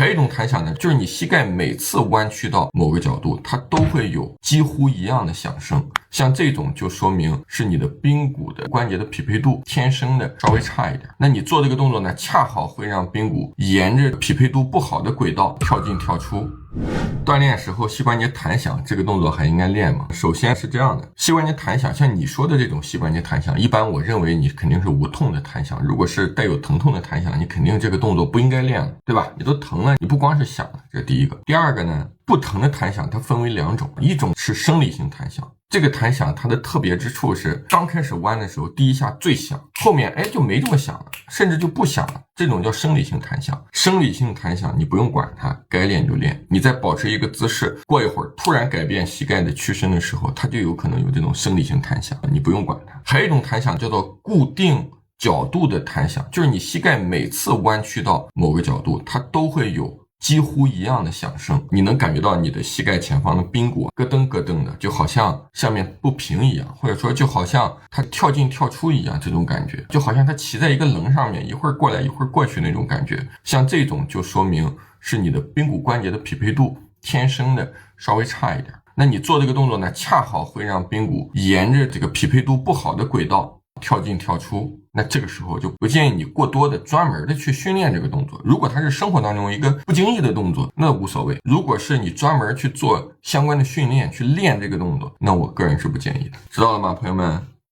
还有一种弹响呢，就是你膝盖每次弯曲到某个角度，它都会有几乎一样的响声。像这种就说明是你的髌骨的关节的匹配度天生的稍微差一点。那你做这个动作呢，恰好会让髌骨沿着匹配度不好的轨道跳进跳出。锻炼时候膝关节弹响这个动作还应该练吗？首先是这样的，膝关节弹响，像你说的这种膝关节弹响，一般我认为你肯定是无痛的弹响。如果是带有疼痛的弹响，你肯定这个动作不应该练了，对吧？你都疼了，你不光是响了，这是第一个。第二个呢，不疼的弹响它分为两种，一种是生理性弹响。这个弹响它的特别之处是，刚开始弯的时候第一下最响，后面就没这么响了，甚至就不响了，这种叫生理性弹响。生理性弹响你不用管它，该练就练。你在保持一个姿势，过一会儿突然改变膝盖的屈伸的时候，它就有可能有这种生理性弹响，你不用管它。还有一种弹响叫做固定角度的弹响，就是你膝盖每次弯曲到某个角度，它都会有几乎一样的响声，你能感觉到你的膝盖前方的髌骨咯噔咯噔的，就好像下面不平一样，或者说就好像它跳进跳出一样，这种感觉就好像它骑在一个棱上面，一会儿过来一会儿过去那种感觉。像这种就说明是你的髌骨关节的匹配度天生的稍微差一点。那你做这个动作呢，恰好会让髌骨沿着这个匹配度不好的轨道跳进跳出，那这个时候就不建议你过多的专门的去训练这个动作。如果它是生活当中一个不经意的动作，那无所谓。如果是你专门去做相关的训练去练这个动作，那我个人是不建议的。知道了吗，朋友们？